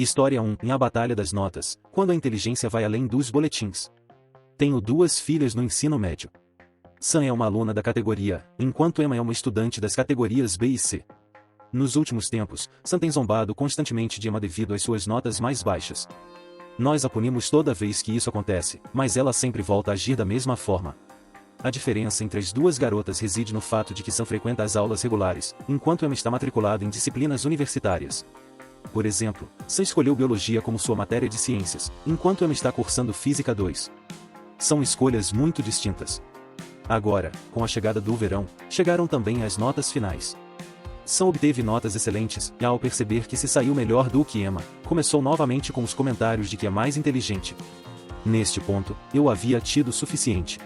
História 1. Em A Batalha das Notas, quando a inteligência vai além dos boletins. Tenho duas filhas no ensino médio. Sam é uma aluna da categoria, enquanto Emma é uma estudante das categorias B e C. Nos últimos tempos, Sam tem zombado constantemente de Emma devido às suas notas mais baixas. Nós a punimos toda vez que isso acontece, mas ela sempre volta a agir da mesma forma. A diferença entre as duas garotas reside no fato de que Sam frequenta as aulas regulares, enquanto Emma está matriculada em disciplinas universitárias. Por exemplo, Sam escolheu Biologia como sua matéria de ciências, enquanto Emma está cursando Física 2. São escolhas muito distintas. Agora, com a chegada do verão, chegaram também as notas finais. Sam obteve notas excelentes, e ao perceber que se saiu melhor do que Emma, começou novamente com os comentários de que é mais inteligente. Neste ponto, eu havia tido suficiente.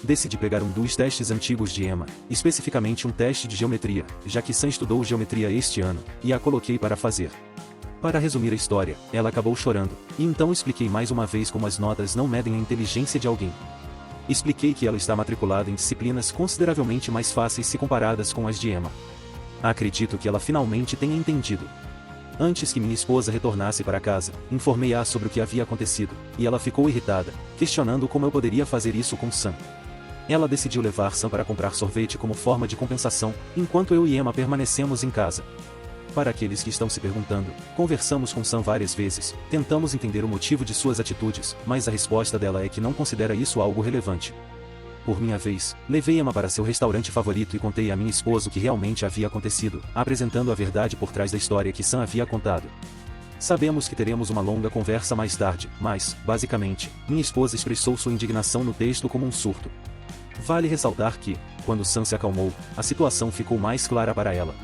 Decidi pegar um dos testes antigos de Emma, especificamente um teste de geometria, já que Sam estudou geometria este ano, e a coloquei para fazer. Para resumir a história, ela acabou chorando, e então expliquei mais uma vez como as notas não medem a inteligência de alguém. Expliquei que ela está matriculada em disciplinas consideravelmente mais fáceis se comparadas com as de Emma. Acredito que ela finalmente tenha entendido. Antes que minha esposa retornasse para casa, informei-a sobre o que havia acontecido, e ela ficou irritada, questionando como eu poderia fazer isso com Sam. Ela decidiu levar Sam para comprar sorvete como forma de compensação, enquanto eu e Emma permanecemos em casa. Para aqueles que estão se perguntando, conversamos com Sam várias vezes, tentamos entender o motivo de suas atitudes, mas a resposta dela é que não considera isso algo relevante. Por minha vez, levei Emma para seu restaurante favorito e contei a minha esposa o que realmente havia acontecido, apresentando a verdade por trás da história que Sam havia contado. Sabemos que teremos uma longa conversa mais tarde, mas, basicamente, minha esposa expressou sua indignação no texto como um surto. Vale ressaltar que, quando Sam se acalmou, a situação ficou mais clara para ela.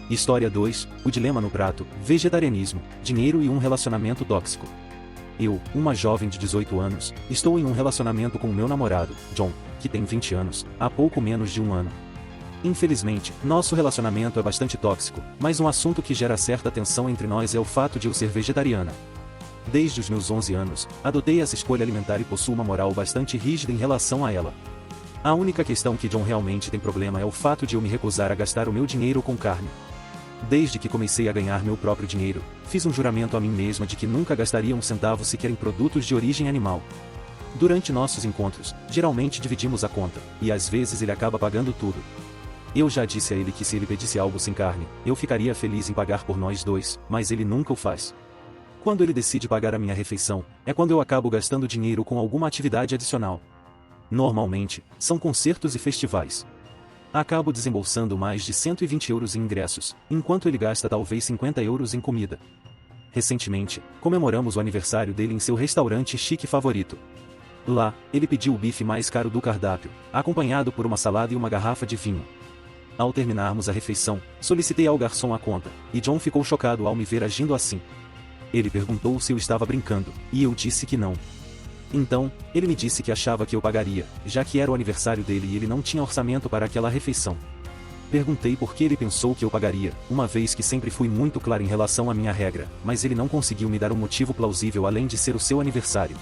História 2, o dilema no prato, vegetarianismo, dinheiro e um relacionamento tóxico. Eu, uma jovem de 18 anos, estou em um relacionamento com o meu namorado, John, que tem 20 anos, há pouco menos de um ano. Infelizmente, nosso relacionamento é bastante tóxico, mas um assunto que gera certa tensão entre nós é o fato de eu ser vegetariana. Desde os meus 11 anos, adotei essa escolha alimentar e possuo uma moral bastante rígida em relação a ela. A única questão que John realmente tem problema é o fato de eu me recusar a gastar o meu dinheiro com carne. Desde que comecei a ganhar meu próprio dinheiro, fiz um juramento a mim mesma de que nunca gastaria um centavo sequer em produtos de origem animal. Durante nossos encontros, geralmente dividimos a conta, e às vezes ele acaba pagando tudo. Eu já disse a ele que se ele pedisse algo sem carne, eu ficaria feliz em pagar por nós dois, mas ele nunca o faz. Quando ele decide pagar a minha refeição, é quando eu acabo gastando dinheiro com alguma atividade adicional. Normalmente, são concertos e festivais. Acabo desembolsando mais de 120 euros em ingressos, enquanto ele gasta talvez 50 euros em comida. Recentemente, comemoramos o aniversário dele em seu restaurante chique favorito. Lá, ele pediu o bife mais caro do cardápio, acompanhado por uma salada e uma garrafa de vinho. Ao terminarmos a refeição, solicitei ao garçom a conta, e John ficou chocado ao me ver agindo assim. Ele perguntou se eu estava brincando, e eu disse que não. Então, ele me disse que achava que eu pagaria, já que era o aniversário dele e ele não tinha orçamento para aquela refeição. Perguntei por que ele pensou que eu pagaria, uma vez que sempre fui muito claro em relação à minha regra, mas ele não conseguiu me dar um motivo plausível além de ser o seu aniversário.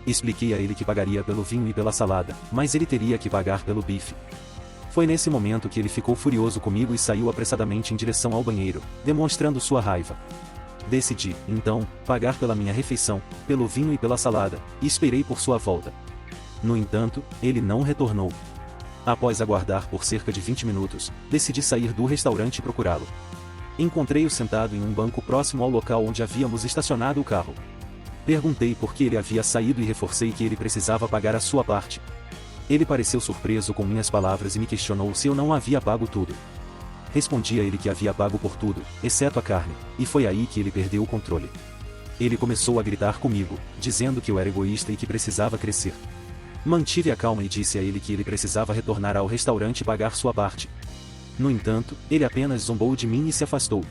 Expliquei a ele que pagaria pelo vinho e pela salada, mas ele teria que pagar pelo bife. Foi nesse momento que ele ficou furioso comigo e saiu apressadamente em direção ao banheiro, demonstrando sua raiva. Decidi, então, pagar pela minha refeição, pelo vinho e pela salada, e esperei por sua volta. No entanto, ele não retornou. Após aguardar por cerca de 20 minutos, decidi sair do restaurante e procurá-lo. Encontrei-o sentado em um banco próximo ao local onde havíamos estacionado o carro. Perguntei por que ele havia saído e reforcei que ele precisava pagar a sua parte. Ele pareceu surpreso com minhas palavras e me questionou se eu não havia pago tudo. Respondi a ele que havia pago por tudo, exceto a carne, e foi aí que ele perdeu o controle. Ele começou a gritar comigo, dizendo que eu era egoísta e que precisava crescer. Mantive a calma e disse a ele que ele precisava retornar ao restaurante e pagar sua parte. No entanto, ele apenas zombou de mim e se afastou.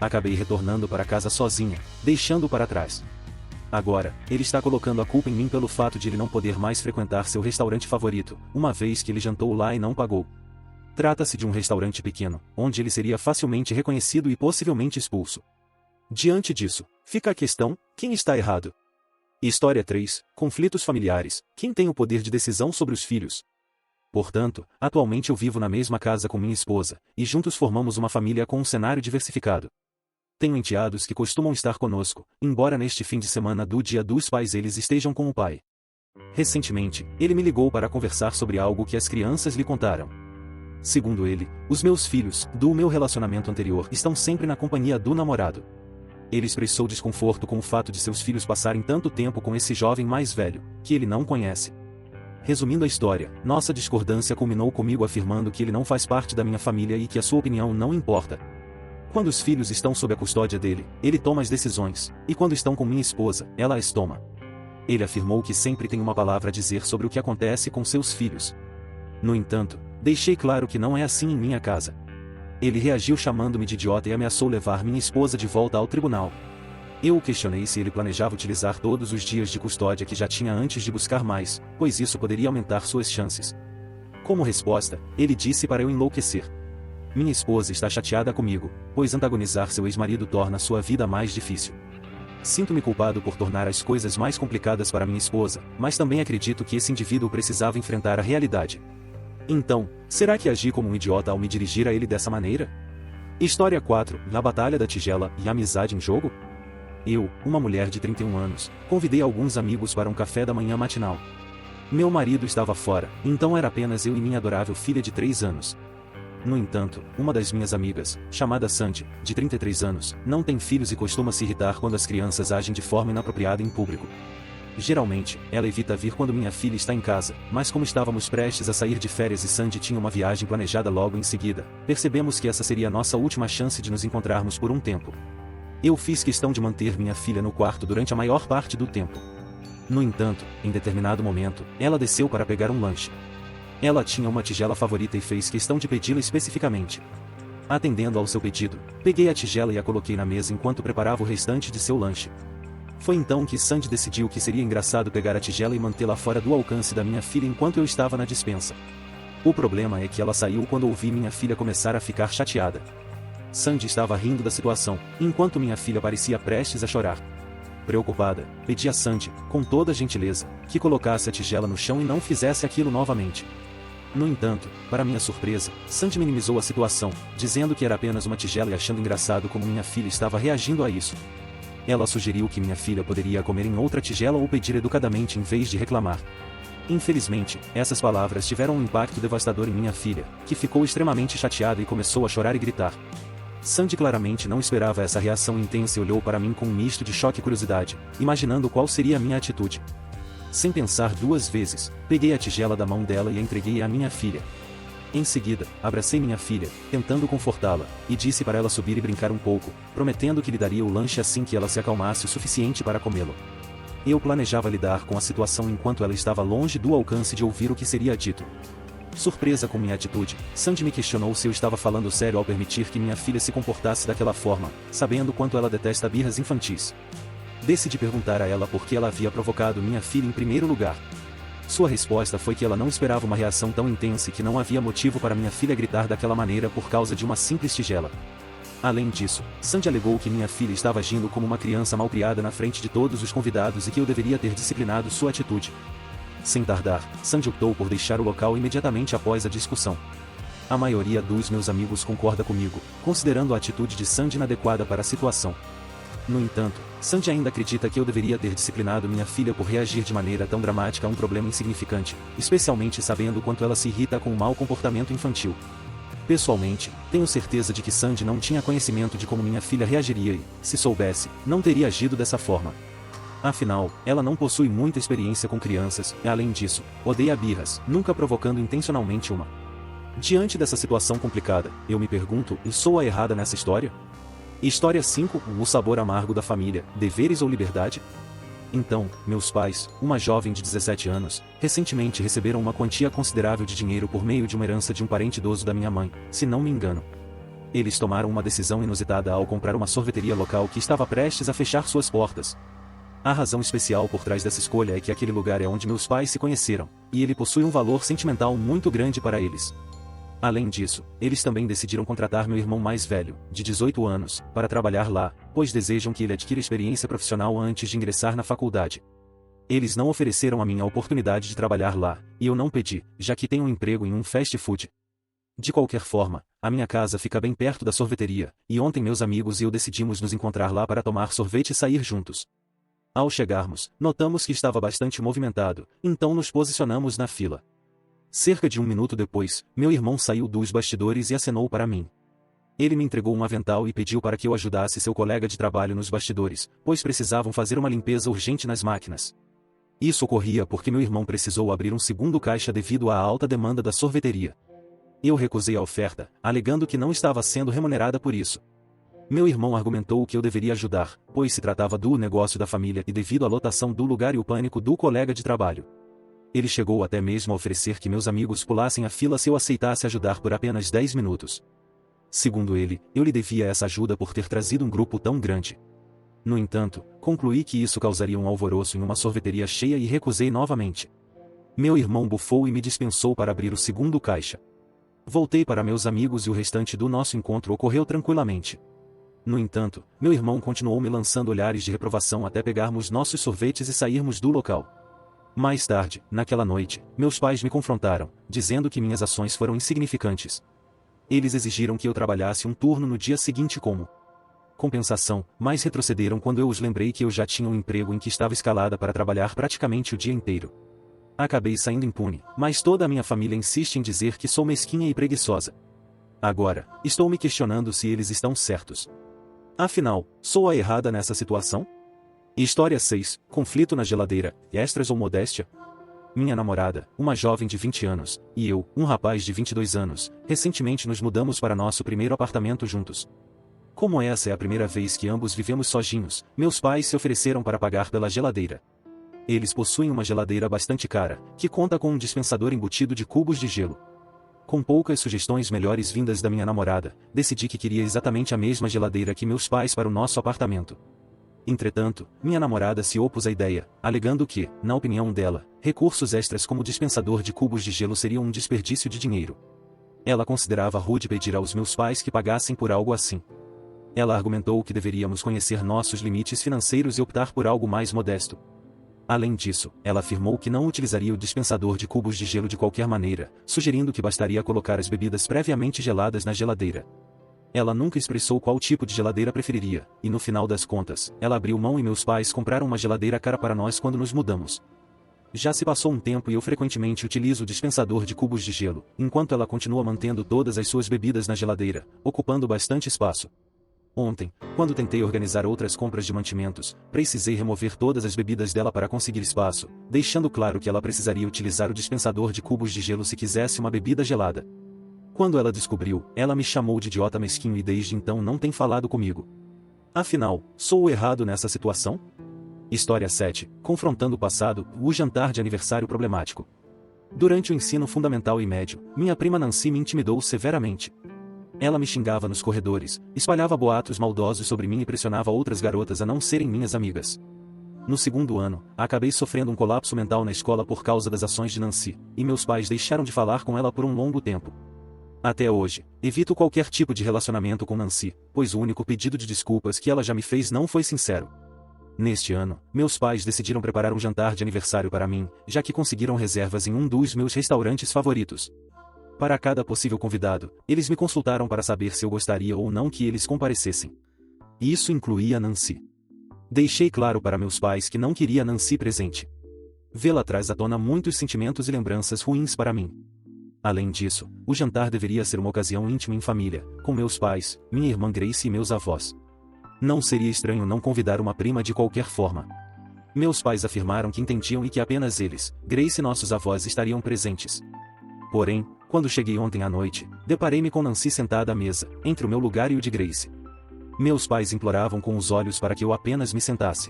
Acabei retornando para casa sozinha, deixando-o para trás. Agora, ele está colocando a culpa em mim pelo fato de ele não poder mais frequentar seu restaurante favorito, uma vez que ele jantou lá e não pagou. Trata-se de um restaurante pequeno, onde ele seria facilmente reconhecido e possivelmente expulso. Diante disso, fica a questão: quem está errado? História 3, conflitos familiares, quem tem o poder de decisão sobre os filhos? Portanto, atualmente eu vivo na mesma casa com minha esposa, e juntos formamos uma família com um cenário diversificado. Tenho enteados que costumam estar conosco, embora neste fim de semana do Dia dos Pais eles estejam com o pai. Recentemente, ele me ligou para conversar sobre algo que as crianças lhe contaram. Segundo ele, os meus filhos, do meu relacionamento anterior, estão sempre na companhia do namorado. Ele expressou desconforto com o fato de seus filhos passarem tanto tempo com esse jovem mais velho, que ele não conhece. Resumindo a história, nossa discordância culminou comigo afirmando que ele não faz parte da minha família e que a sua opinião não importa. Quando os filhos estão sob a custódia dele, ele toma as decisões, e quando estão com minha esposa, ela as toma. Ele afirmou que sempre tem uma palavra a dizer sobre o que acontece com seus filhos. No entanto, deixei claro que não é assim em minha casa. Ele reagiu chamando-me de idiota e ameaçou levar minha esposa de volta ao tribunal. Eu o questionei se ele planejava utilizar todos os dias de custódia que já tinha antes de buscar mais, pois isso poderia aumentar suas chances. Como resposta, ele disse para eu enlouquecer. Minha esposa está chateada comigo, pois antagonizar seu ex-marido torna sua vida mais difícil. Sinto-me culpado por tornar as coisas mais complicadas para minha esposa, mas também acredito que esse indivíduo precisava enfrentar a realidade. Então, será que agi como um idiota ao me dirigir a ele dessa maneira? História 4, na Batalha da Tigela e Amizade em Jogo? Eu, uma mulher de 31 anos, convidei alguns amigos para um café da manhã matinal. Meu marido estava fora, então era apenas eu e minha adorável filha de 3 anos. No entanto, uma das minhas amigas, chamada Sandy, de 33 anos, não tem filhos e costuma se irritar quando as crianças agem de forma inapropriada em público. Geralmente, ela evita vir quando minha filha está em casa, mas como estávamos prestes a sair de férias e Sandy tinha uma viagem planejada logo em seguida, percebemos que essa seria a nossa última chance de nos encontrarmos por um tempo. Eu fiz questão de manter minha filha no quarto durante a maior parte do tempo. No entanto, em determinado momento, ela desceu para pegar um lanche. Ela tinha uma tigela favorita e fez questão de pedi-la especificamente. Atendendo ao seu pedido, peguei a tigela e a coloquei na mesa enquanto preparava o restante de seu lanche. Foi então que Sandy decidiu que seria engraçado pegar a tigela e mantê-la fora do alcance da minha filha enquanto eu estava na despensa. O problema é que ela saiu quando ouvi minha filha começar a ficar chateada. Sandy estava rindo da situação, enquanto minha filha parecia prestes a chorar. Preocupada, pedi a Sandy, com toda gentileza, que colocasse a tigela no chão e não fizesse aquilo novamente. No entanto, para minha surpresa, Sandy minimizou a situação, dizendo que era apenas uma tigela e achando engraçado como minha filha estava reagindo a isso. Ela sugeriu que minha filha poderia comer em outra tigela ou pedir educadamente em vez de reclamar. Infelizmente, essas palavras tiveram um impacto devastador em minha filha, que ficou extremamente chateada e começou a chorar e gritar. Sandy claramente não esperava essa reação intensa e olhou para mim com um misto de choque e curiosidade, imaginando qual seria a minha atitude. Sem pensar duas vezes, peguei a tigela da mão dela e a entreguei à minha filha. Em seguida, abracei minha filha, tentando confortá-la, e disse para ela subir e brincar um pouco, prometendo que lhe daria o lanche assim que ela se acalmasse o suficiente para comê-lo. Eu planejava lidar com a situação enquanto ela estava longe do alcance de ouvir o que seria dito. Surpresa com minha atitude, Sandy me questionou se eu estava falando sério ao permitir que minha filha se comportasse daquela forma, sabendo quanto ela detesta birras infantis. Decidi perguntar a ela por que ela havia provocado minha filha em primeiro lugar. Sua resposta foi que ela não esperava uma reação tão intensa e que não havia motivo para minha filha gritar daquela maneira por causa de uma simples tigela. Além disso, Sandy alegou que minha filha estava agindo como uma criança malcriada na frente de todos os convidados e que eu deveria ter disciplinado sua atitude. Sem tardar, Sandy optou por deixar o local imediatamente após a discussão. A maioria dos meus amigos concorda comigo, considerando a atitude de Sandy inadequada para a situação. No entanto, Sandy ainda acredita que eu deveria ter disciplinado minha filha por reagir de maneira tão dramática a um problema insignificante, especialmente sabendo quanto ela se irrita com o mau comportamento infantil. Pessoalmente, tenho certeza de que Sandy não tinha conhecimento de como minha filha reagiria e, se soubesse, não teria agido dessa forma. Afinal, ela não possui muita experiência com crianças e, além disso, odeia birras, nunca provocando intencionalmente uma. Diante dessa situação complicada, eu me pergunto, eu sou a errada nessa história? História 5, o sabor amargo da família, deveres ou liberdade? Então, meus pais, uma jovem de 17 anos, recentemente receberam uma quantia considerável de dinheiro por meio de uma herança de um parente idoso da minha mãe, se não me engano. Eles tomaram uma decisão inusitada ao comprar uma sorveteria local que estava prestes a fechar suas portas. A razão especial por trás dessa escolha é que aquele lugar é onde meus pais se conheceram, e ele possui um valor sentimental muito grande para eles. Além disso, eles também decidiram contratar meu irmão mais velho, de 18 anos, para trabalhar lá, pois desejam que ele adquira experiência profissional antes de ingressar na faculdade. Eles não ofereceram a mim a oportunidade de trabalhar lá, e eu não pedi, já que tenho um emprego em um fast food. De qualquer forma, a minha casa fica bem perto da sorveteria, e ontem meus amigos e eu decidimos nos encontrar lá para tomar sorvete e sair juntos. Ao chegarmos, notamos que estava bastante movimentado, então nos posicionamos na fila. Cerca de 1 minuto depois, meu irmão saiu dos bastidores e acenou para mim. Ele me entregou um avental e pediu para que eu ajudasse seu colega de trabalho nos bastidores, pois precisavam fazer uma limpeza urgente nas máquinas. Isso ocorria porque meu irmão precisou abrir um segundo caixa devido à alta demanda da sorveteria. Eu recusei a oferta, alegando que não estava sendo remunerada por isso. Meu irmão argumentou que eu deveria ajudar, pois se tratava do negócio da família e devido à lotação do lugar e o pânico do colega de trabalho. Ele chegou até mesmo a oferecer que meus amigos pulassem a fila se eu aceitasse ajudar por apenas 10 minutos. Segundo ele, eu lhe devia essa ajuda por ter trazido um grupo tão grande. No entanto, concluí que isso causaria um alvoroço em uma sorveteria cheia e recusei novamente. Meu irmão bufou e me dispensou para abrir o segundo caixa. Voltei para meus amigos e o restante do nosso encontro ocorreu tranquilamente. No entanto, meu irmão continuou me lançando olhares de reprovação até pegarmos nossos sorvetes e sairmos do local. Mais tarde, naquela noite, meus pais me confrontaram, dizendo que minhas ações foram insignificantes. Eles exigiram que eu trabalhasse um turno no dia seguinte como compensação, mas retrocederam quando eu os lembrei que eu já tinha um emprego em que estava escalada para trabalhar praticamente o dia inteiro. Acabei saindo impune, mas toda a minha família insiste em dizer que sou mesquinha e preguiçosa. Agora, estou me questionando se eles estão certos. Afinal, sou a errada nessa situação? História 6. Conflito na geladeira, extras ou modéstia? Minha namorada, uma jovem de 20 anos, e eu, um rapaz de 22 anos, recentemente nos mudamos para nosso primeiro apartamento juntos. Como essa é a primeira vez que ambos vivemos sozinhos, meus pais se ofereceram para pagar pela geladeira. Eles possuem uma geladeira bastante cara, que conta com um dispensador embutido de cubos de gelo. Com poucas sugestões melhores vindas da minha namorada, decidi que queria exatamente a mesma geladeira que meus pais para o nosso apartamento. Entretanto, minha namorada se opôs à ideia, alegando que, na opinião dela, recursos extras como dispensador de cubos de gelo seriam um desperdício de dinheiro. Ela considerava rude pedir aos meus pais que pagassem por algo assim. Ela argumentou que deveríamos conhecer nossos limites financeiros e optar por algo mais modesto. Além disso, ela afirmou que não utilizaria o dispensador de cubos de gelo de qualquer maneira, sugerindo que bastaria colocar as bebidas previamente geladas na geladeira. Ela nunca expressou qual tipo de geladeira preferiria, e no final das contas, ela abriu mão e meus pais compraram uma geladeira cara para nós quando nos mudamos. Já se passou um tempo e eu frequentemente utilizo o dispensador de cubos de gelo, enquanto ela continua mantendo todas as suas bebidas na geladeira, ocupando bastante espaço. Ontem, quando tentei organizar outras compras de mantimentos, precisei remover todas as bebidas dela para conseguir espaço, deixando claro que ela precisaria utilizar o dispensador de cubos de gelo se quisesse uma bebida gelada. Quando ela descobriu, ela me chamou de idiota mesquinho e desde então não tem falado comigo. Afinal, sou o errado nessa situação? História 7. Confrontando o passado, o jantar de aniversário problemático. Durante o ensino fundamental e médio, minha prima Nancy me intimidou severamente. Ela me xingava nos corredores, espalhava boatos maldosos sobre mim e pressionava outras garotas a não serem minhas amigas. No segundo ano, acabei sofrendo um colapso mental na escola por causa das ações de Nancy, e meus pais deixaram de falar com ela por um longo tempo. Até hoje, evito qualquer tipo de relacionamento com Nancy, pois o único pedido de desculpas que ela já me fez não foi sincero. Neste ano, meus pais decidiram preparar um jantar de aniversário para mim, já que conseguiram reservas em um dos meus restaurantes favoritos. Para cada possível convidado, eles me consultaram para saber se eu gostaria ou não que eles comparecessem. E isso incluía Nancy. Deixei claro para meus pais que não queria Nancy presente. Vê-la traz à tona muitos sentimentos e lembranças ruins para mim. Além disso, o jantar deveria ser uma ocasião íntima em família, com meus pais, minha irmã Grace e meus avós. Não seria estranho não convidar uma prima de qualquer forma. Meus pais afirmaram que entendiam e que apenas eles, Grace e nossos avós estariam presentes. Porém, quando cheguei ontem à noite, deparei-me com Nancy sentada à mesa, entre o meu lugar e o de Grace. Meus pais imploravam com os olhos para que eu apenas me sentasse.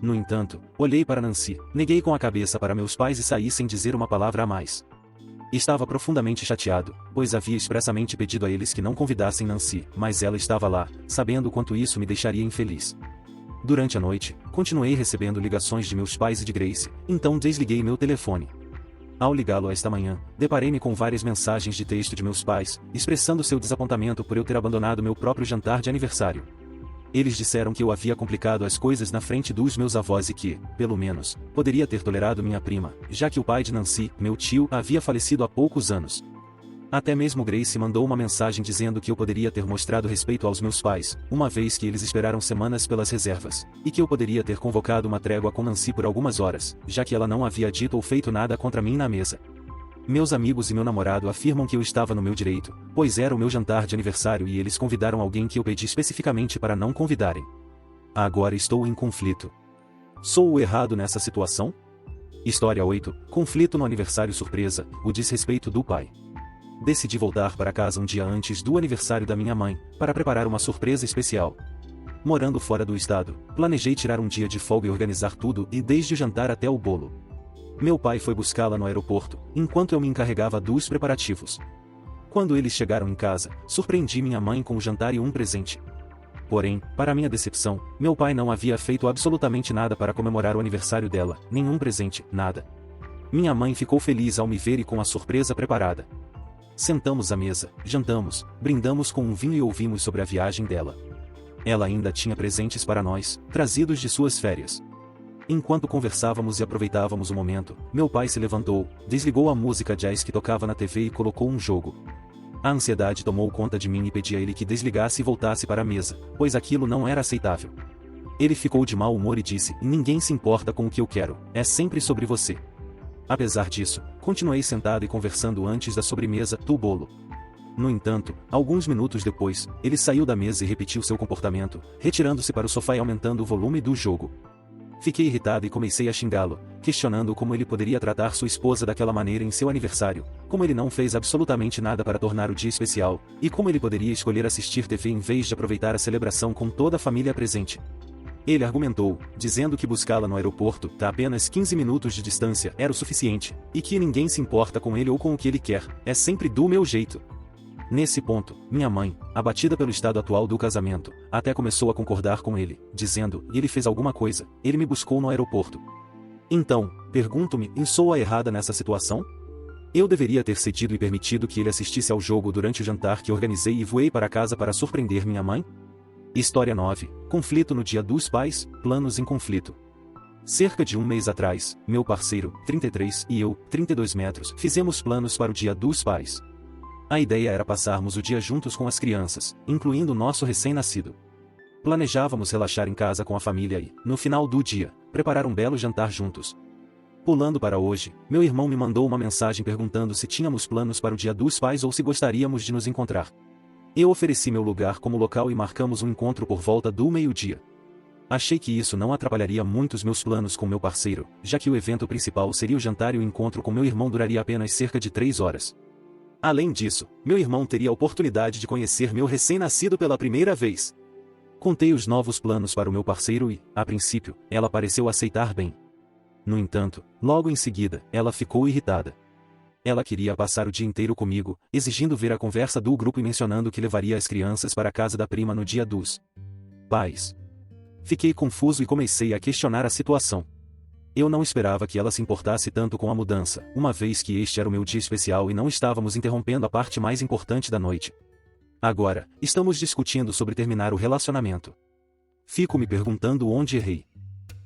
No entanto, olhei para Nancy, neguei com a cabeça para meus pais e saí sem dizer uma palavra a mais. Estava profundamente chateado, pois havia expressamente pedido a eles que não convidassem Nancy, mas ela estava lá, sabendo quanto isso me deixaria infeliz. Durante a noite, continuei recebendo ligações de meus pais e de Grace, então desliguei meu telefone. Ao ligá-lo esta manhã, deparei-me com várias mensagens de texto de meus pais, expressando seu desapontamento por eu ter abandonado meu próprio jantar de aniversário. Eles disseram que eu havia complicado as coisas na frente dos meus avós e que, pelo menos, poderia ter tolerado minha prima, já que o pai de Nancy, meu tio, havia falecido há poucos anos. Até mesmo Grace mandou uma mensagem dizendo que eu poderia ter mostrado respeito aos meus pais, uma vez que eles esperaram semanas pelas reservas, e que eu poderia ter convocado uma trégua com Nancy por algumas horas, já que ela não havia dito ou feito nada contra mim na mesa. Meus amigos e meu namorado afirmam que eu estava no meu direito, pois era o meu jantar de aniversário e eles convidaram alguém que eu pedi especificamente para não convidarem. Agora estou em conflito. Sou o errado nessa situação? História 8. Conflito no aniversário surpresa, o desrespeito do pai. Decidi voltar para casa um dia antes do aniversário da minha mãe, para preparar uma surpresa especial. Morando fora do estado, planejei tirar um dia de folga e organizar tudo, e desde o jantar até o bolo. Meu pai foi buscá-la no aeroporto, enquanto eu me encarregava dos preparativos. Quando eles chegaram em casa, surpreendi minha mãe com o jantar e um presente. Porém, para minha decepção, meu pai não havia feito absolutamente nada para comemorar o aniversário dela, nenhum presente, nada. Minha mãe ficou feliz ao me ver e com a surpresa preparada. Sentamos à mesa, jantamos, brindamos com um vinho e ouvimos sobre a viagem dela. Ela ainda tinha presentes para nós, trazidos de suas férias. Enquanto conversávamos e aproveitávamos o momento, meu pai se levantou, desligou a música jazz que tocava na TV e colocou um jogo. A ansiedade tomou conta de mim e pedi a ele que desligasse e voltasse para a mesa, pois aquilo não era aceitável. Ele ficou de mau humor e disse: "Ninguém se importa com o que eu quero, é sempre sobre você." Apesar disso, continuei sentado e conversando antes da sobremesa, do bolo. No entanto, alguns minutos depois, ele saiu da mesa e repetiu seu comportamento, retirando-se para o sofá e aumentando o volume do jogo. Fiquei irritado e comecei a xingá-lo, questionando como ele poderia tratar sua esposa daquela maneira em seu aniversário, como ele não fez absolutamente nada para tornar o dia especial, e como ele poderia escolher assistir TV em vez de aproveitar a celebração com toda a família presente. Ele argumentou, dizendo que buscá-la no aeroporto, a apenas 15 minutos de distância, era o suficiente, e que ninguém se importa com ele ou com o que ele quer, é sempre do meu jeito. Nesse ponto, minha mãe, abatida pelo estado atual do casamento, até começou a concordar com ele, dizendo: "Ele fez alguma coisa, ele me buscou no aeroporto." Então, pergunto-me, sou a errada nessa situação? Eu deveria ter cedido e permitido que ele assistisse ao jogo durante o jantar que organizei e voei para casa para surpreender minha mãe? História 9. Conflito no Dia dos Pais, planos em conflito. Cerca de um mês atrás, meu parceiro, 33, e eu, 32 metros, fizemos planos para o Dia dos Pais. A ideia era passarmos o dia juntos com as crianças, incluindo o nosso recém-nascido. Planejávamos relaxar em casa com a família e, no final do dia, preparar um belo jantar juntos. Pulando para hoje, meu irmão me mandou uma mensagem perguntando se tínhamos planos para o Dia dos Pais ou se gostaríamos de nos encontrar. Eu ofereci meu lugar como local e marcamos um encontro por volta do meio-dia. Achei que isso não atrapalharia muito os meus planos com meu parceiro, já que o evento principal seria o jantar e o encontro com meu irmão duraria apenas cerca de 3 horas. Além disso, meu irmão teria a oportunidade de conhecer meu recém-nascido pela primeira vez. Contei os novos planos para o meu parceiro e, a princípio, ela pareceu aceitar bem. No entanto, logo em seguida, ela ficou irritada. Ela queria passar o dia inteiro comigo, exigindo ver a conversa do grupo e mencionando que levaria as crianças para a casa da prima no Dia dos Pais. Fiquei confuso e comecei a questionar a situação. Eu não esperava que ela se importasse tanto com a mudança, uma vez que este era o meu dia especial e não estávamos interrompendo a parte mais importante da noite. Agora, estamos discutindo sobre terminar o relacionamento. Fico me perguntando onde errei.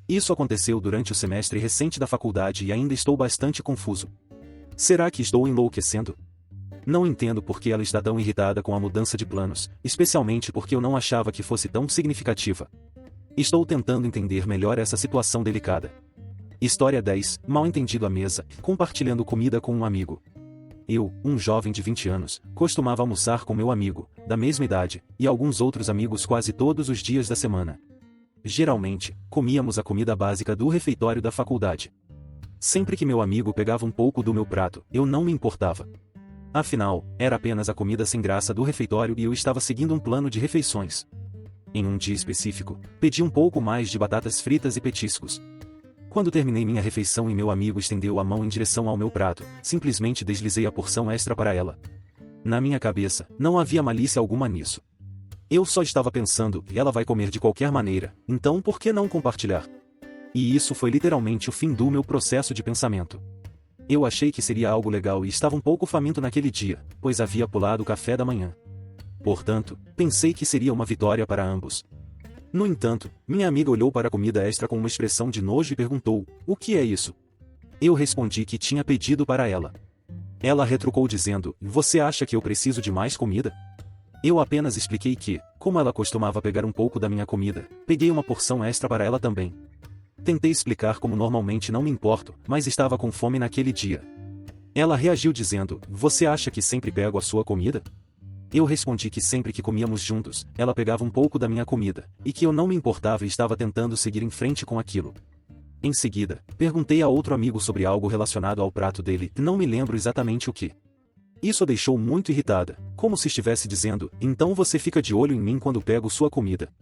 Isso aconteceu durante o semestre recente da faculdade e ainda estou bastante confuso. Será que estou enlouquecendo? Não entendo por que ela está tão irritada com a mudança de planos, especialmente porque eu não achava que fosse tão significativa. Estou tentando entender melhor essa situação delicada. História 10. Mal entendido à mesa, compartilhando comida com um amigo. Eu, um jovem de 20 anos, costumava almoçar com meu amigo, da mesma idade, e alguns outros amigos quase todos os dias da semana. Geralmente, comíamos a comida básica do refeitório da faculdade. Sempre que meu amigo pegava um pouco do meu prato, eu não me importava. Afinal, era apenas a comida sem graça do refeitório e eu estava seguindo um plano de refeições. Em um dia específico, pedi um pouco mais de batatas fritas e petiscos. Quando terminei minha refeição e meu amigo estendeu a mão em direção ao meu prato, simplesmente deslizei a porção extra para ela. Na minha cabeça, não havia malícia alguma nisso. Eu só estava pensando, ela vai comer de qualquer maneira, então por que não compartilhar? E isso foi literalmente o fim do meu processo de pensamento. Eu achei que seria algo legal e estava um pouco faminto naquele dia, pois havia pulado o café da manhã. Portanto, pensei que seria uma vitória para ambos. No entanto, minha amiga olhou para a comida extra com uma expressão de nojo e perguntou: "O que é isso?" Eu respondi que tinha pedido para ela. Ela retrucou dizendo, você acha que eu preciso de mais comida? Eu apenas expliquei que, como ela costumava pegar um pouco da minha comida, peguei uma porção extra para ela também. Tentei explicar como normalmente não me importo, mas estava com fome naquele dia. Ela reagiu dizendo, você acha que sempre pego a sua comida? Eu respondi que sempre que comíamos juntos, ela pegava um pouco da minha comida, e que eu não me importava e estava tentando seguir em frente com aquilo. Em seguida, perguntei a outro amigo sobre algo relacionado ao prato dele, não me lembro exatamente o que. Isso a deixou muito irritada, como se estivesse dizendo, então você fica de olho em mim quando pego sua comida.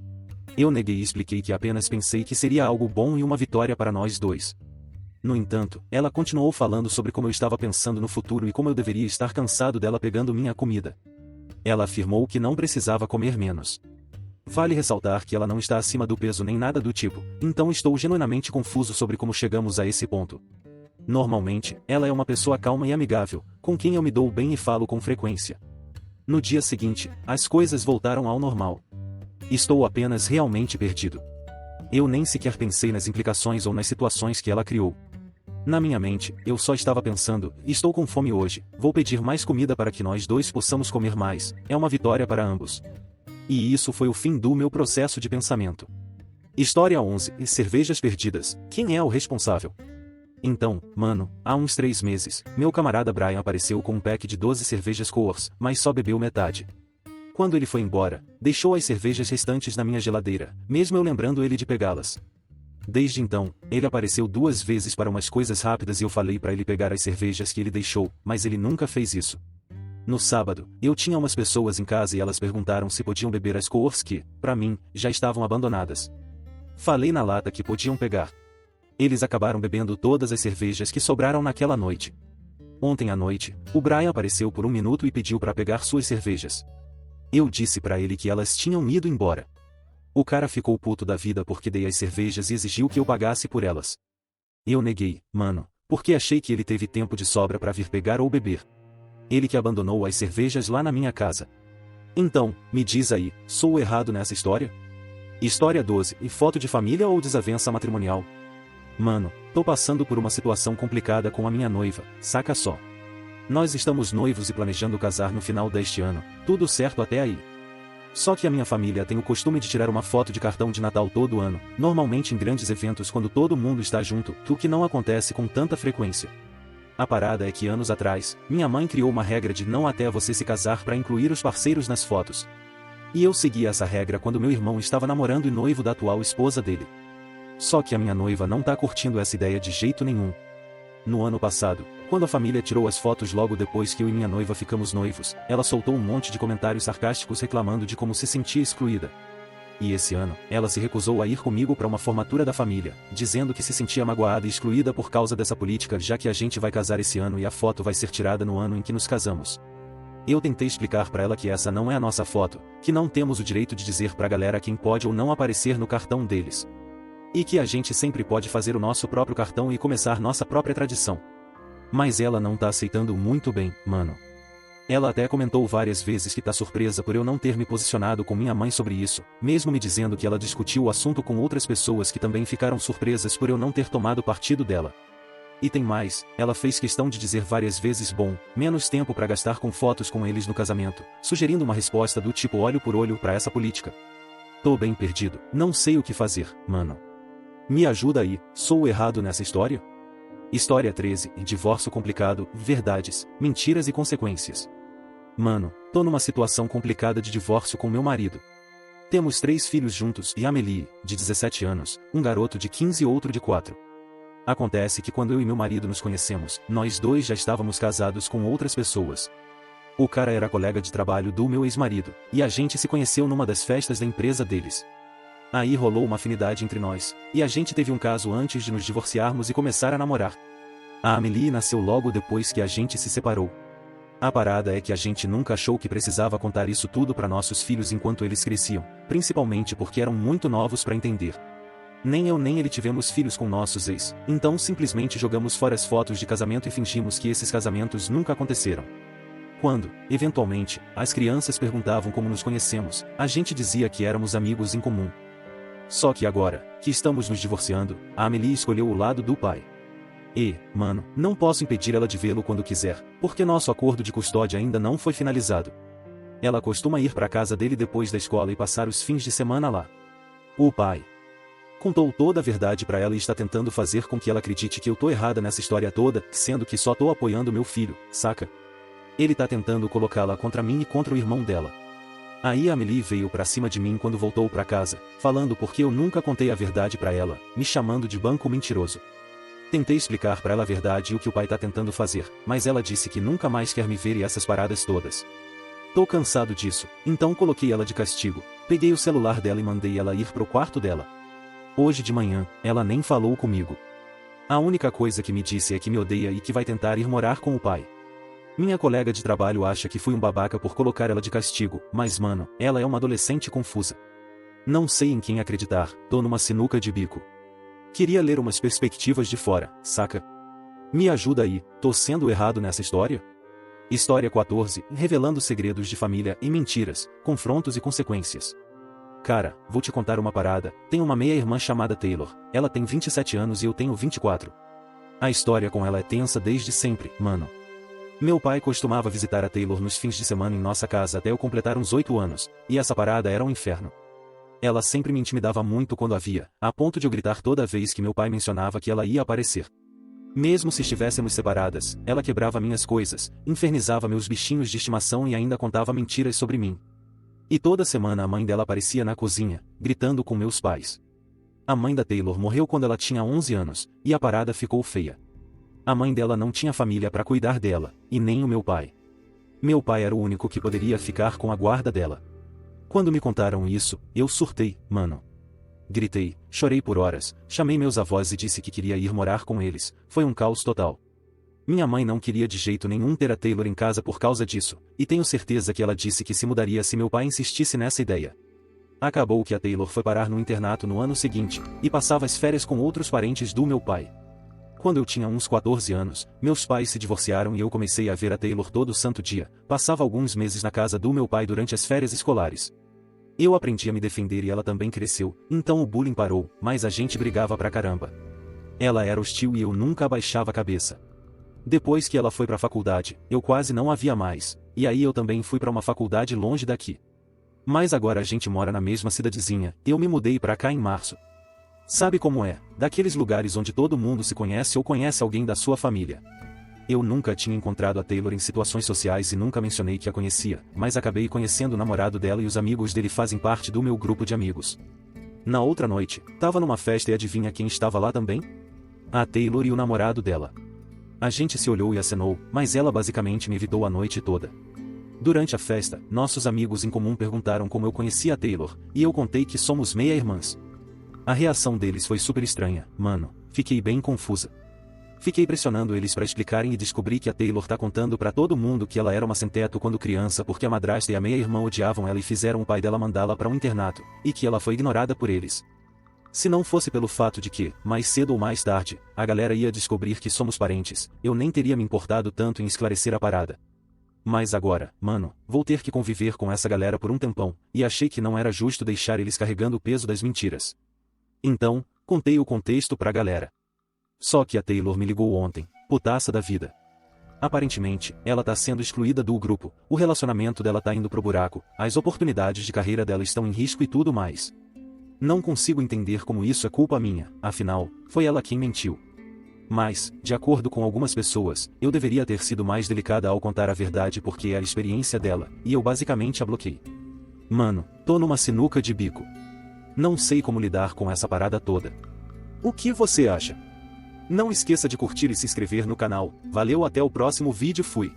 Eu neguei e expliquei que apenas pensei que seria algo bom e uma vitória para nós dois. No entanto, ela continuou falando sobre como eu estava pensando no futuro e como eu deveria estar cansado dela pegando minha comida. Ela afirmou que não precisava comer menos. Vale ressaltar que ela não está acima do peso nem nada do tipo, então estou genuinamente confuso sobre como chegamos a esse ponto. Normalmente, ela é uma pessoa calma e amigável, com quem eu me dou bem e falo com frequência. No dia seguinte, as coisas voltaram ao normal. Estou apenas realmente perdido. Eu nem sequer pensei nas implicações ou nas situações que ela criou. Na minha mente, eu só estava pensando, estou com fome hoje, vou pedir mais comida para que nós dois possamos comer mais, é uma vitória para ambos. E isso foi o fim do meu processo de pensamento. História 11. Cervejas perdidas. Quem é o responsável? Então, mano, há uns 3 meses, meu camarada Brian apareceu com um pack de 12 cervejas Coors, mas só bebeu metade. Quando ele foi embora, deixou as cervejas restantes na minha geladeira, mesmo eu lembrando ele de pegá-las. Desde então, ele apareceu 2 vezes para umas coisas rápidas e eu falei para ele pegar as cervejas que ele deixou, mas ele nunca fez isso. No sábado, eu tinha umas pessoas em casa e elas perguntaram se podiam beber as Coors que, para mim, já estavam abandonadas. Falei na lata que podiam pegar. Eles acabaram bebendo todas as cervejas que sobraram naquela noite. Ontem à noite, o Brian apareceu por 1 minuto e pediu para pegar suas cervejas. Eu disse para ele que elas tinham ido embora. O cara ficou puto da vida porque dei as cervejas e exigiu que eu pagasse por elas. Eu neguei, mano, porque achei que ele teve tempo de sobra para vir pegar ou beber. Ele que abandonou as cervejas lá na minha casa. Então, me diz aí, sou o errado nessa história? História 12. E foto de família ou desavença matrimonial? Mano, tô passando por uma situação complicada com a minha noiva, saca só. Nós estamos noivos e planejando casar no final deste ano, tudo certo até aí. Só que a minha família tem o costume de tirar uma foto de cartão de Natal todo ano, normalmente em grandes eventos quando todo mundo está junto, o que não acontece com tanta frequência. A parada é que anos atrás, minha mãe criou uma regra de não até você se casar para incluir os parceiros nas fotos. E eu segui essa regra quando meu irmão estava namorando e noivo da atual esposa dele. Só que a minha noiva não tá curtindo essa ideia de jeito nenhum. No ano passado, quando a família tirou as fotos logo depois que eu e minha noiva ficamos noivos, ela soltou um monte de comentários sarcásticos reclamando de como se sentia excluída. E esse ano, ela se recusou a ir comigo para uma formatura da família, dizendo que se sentia magoada e excluída por causa dessa política já que a gente vai casar esse ano e a foto vai ser tirada no ano em que nos casamos. Eu tentei explicar para ela que essa não é a nossa foto, que não temos o direito de dizer pra galera quem pode ou não aparecer no cartão deles. E que a gente sempre pode fazer o nosso próprio cartão e começar nossa própria tradição. Mas ela não tá aceitando muito bem, mano. Ela até comentou várias vezes que tá surpresa por eu não ter me posicionado com minha mãe sobre isso, mesmo me dizendo que ela discutiu o assunto com outras pessoas que também ficaram surpresas por eu não ter tomado partido dela. E tem mais, ela fez questão de dizer várias vezes bom, menos tempo pra gastar com fotos com eles no casamento, sugerindo uma resposta do tipo olho por olho pra essa política. Tô bem perdido, não sei o que fazer, mano. Me ajuda aí, sou o errado nessa história? História 13, divórcio complicado, verdades, mentiras e consequências. Mano, tô numa situação complicada de divórcio com meu marido. Temos 3 filhos juntos e Amelie, de 17 anos, um garoto de 15 e outro de 4. Acontece que quando eu e meu marido nos conhecemos, nós dois já estávamos casados com outras pessoas. O cara era colega de trabalho do meu ex-marido, e a gente se conheceu numa das festas da empresa deles. Aí rolou uma afinidade entre nós, e a gente teve um caso antes de nos divorciarmos e começar a namorar. A Amelie nasceu logo depois que a gente se separou. A parada é que a gente nunca achou que precisava contar isso tudo para nossos filhos enquanto eles cresciam, principalmente porque eram muito novos para entender. Nem eu nem ele tivemos filhos com nossos ex, então simplesmente jogamos fora as fotos de casamento e fingimos que esses casamentos nunca aconteceram. Quando, eventualmente, as crianças perguntavam como nos conhecemos, a gente dizia que éramos amigos em comum. Só que agora, que estamos nos divorciando, a Amelie escolheu o lado do pai. E, mano, não posso impedir ela de vê-lo quando quiser, porque nosso acordo de custódia ainda não foi finalizado. Ela costuma ir para a casa dele depois da escola e passar os fins de semana lá. O pai contou toda a verdade para ela e está tentando fazer com que ela acredite que eu tô errada nessa história toda, sendo que só tô apoiando meu filho, saca? Ele tá tentando colocá-la contra mim e contra o irmão dela. Aí a Amelie veio pra cima de mim quando voltou pra casa, falando porque eu nunca contei a verdade pra ela, me chamando de banco mentiroso. Tentei explicar pra ela a verdade e o que o pai tá tentando fazer, mas ela disse que nunca mais quer me ver e essas paradas todas. Tô cansado disso, então coloquei ela de castigo, peguei o celular dela e mandei ela ir pro quarto dela. Hoje de manhã, ela nem falou comigo. A única coisa que me disse é que me odeia e que vai tentar ir morar com o pai. Minha colega de trabalho acha que fui um babaca por colocar ela de castigo, mas mano, ela é uma adolescente confusa. Não sei em quem acreditar, tô numa sinuca de bico. Queria ler umas perspectivas de fora, saca? Me ajuda aí, tô sendo errado nessa história? História 14, revelando segredos de família e mentiras, confrontos e consequências. Cara, vou te contar uma parada, tenho uma meia-irmã chamada Taylor, ela tem 27 anos e eu tenho 24. A história com ela é tensa desde sempre, mano. Meu pai costumava visitar a Taylor nos fins de semana em nossa casa até eu completar uns 8 anos, e essa parada era um inferno. Ela sempre me intimidava muito quando a via, a ponto de eu gritar toda vez que meu pai mencionava que ela ia aparecer. Mesmo se estivéssemos separadas, ela quebrava minhas coisas, infernizava meus bichinhos de estimação e ainda contava mentiras sobre mim. E toda semana a mãe dela aparecia na cozinha, gritando com meus pais. A mãe da Taylor morreu quando ela tinha 11 anos, e a parada ficou feia. A mãe dela não tinha família para cuidar dela, e nem o meu pai. Meu pai era o único que poderia ficar com a guarda dela. Quando me contaram isso, eu surtei, mano. Gritei, chorei por horas, chamei meus avós e disse que queria ir morar com eles, foi um caos total. Minha mãe não queria de jeito nenhum ter a Taylor em casa por causa disso, e tenho certeza que ela disse que se mudaria se meu pai insistisse nessa ideia. Acabou que a Taylor foi parar no internato no ano seguinte, e passava as férias com outros parentes do meu pai. Quando eu tinha uns 14 anos, meus pais se divorciaram e eu comecei a ver a Taylor todo santo dia, passava alguns meses na casa do meu pai durante as férias escolares. Eu aprendi a me defender e ela também cresceu, então o bullying parou, mas a gente brigava pra caramba. Ela era hostil e eu nunca abaixava a cabeça. Depois que ela foi pra faculdade, eu quase não a via mais, e aí eu também fui pra uma faculdade longe daqui. Mas agora a gente mora na mesma cidadezinha, eu me mudei pra cá em março. Sabe como é, daqueles lugares onde todo mundo se conhece ou conhece alguém da sua família. Eu nunca tinha encontrado a Taylor em situações sociais e nunca mencionei que a conhecia, mas acabei conhecendo o namorado dela e os amigos dele fazem parte do meu grupo de amigos. Na outra noite, tava numa festa e adivinha quem estava lá também? A Taylor e o namorado dela. A gente se olhou e acenou, mas ela basicamente me evitou a noite toda. Durante a festa, nossos amigos em comum perguntaram como eu conhecia a Taylor, e eu contei que somos meia-irmãs. A reação deles foi super estranha, mano, fiquei bem confusa. Fiquei pressionando eles pra explicarem e descobri que a Taylor tá contando pra todo mundo que ela era uma sem-teto quando criança porque a madrasta e a meia-irmã odiavam ela e fizeram o pai dela mandá-la pra um internato, e que ela foi ignorada por eles. Se não fosse pelo fato de que, mais cedo ou mais tarde, a galera ia descobrir que somos parentes, eu nem teria me importado tanto em esclarecer a parada. Mas agora, mano, vou ter que conviver com essa galera por um tempão, e achei que não era justo deixar eles carregando o peso das mentiras. Então, contei o contexto pra galera. Só que a Taylor me ligou ontem, putaça da vida. Aparentemente, ela tá sendo excluída do grupo, o relacionamento dela tá indo pro buraco, as oportunidades de carreira dela estão em risco e tudo mais. Não consigo entender como isso é culpa minha, afinal, foi ela quem mentiu. Mas, de acordo com algumas pessoas, eu deveria ter sido mais delicada ao contar a verdade porque é a experiência dela, e eu basicamente a bloqueei. Mano, tô numa sinuca de bico. Não sei como lidar com essa parada toda. O que você acha? Não esqueça de curtir e se inscrever no canal. Valeu, até o próximo vídeo, fui!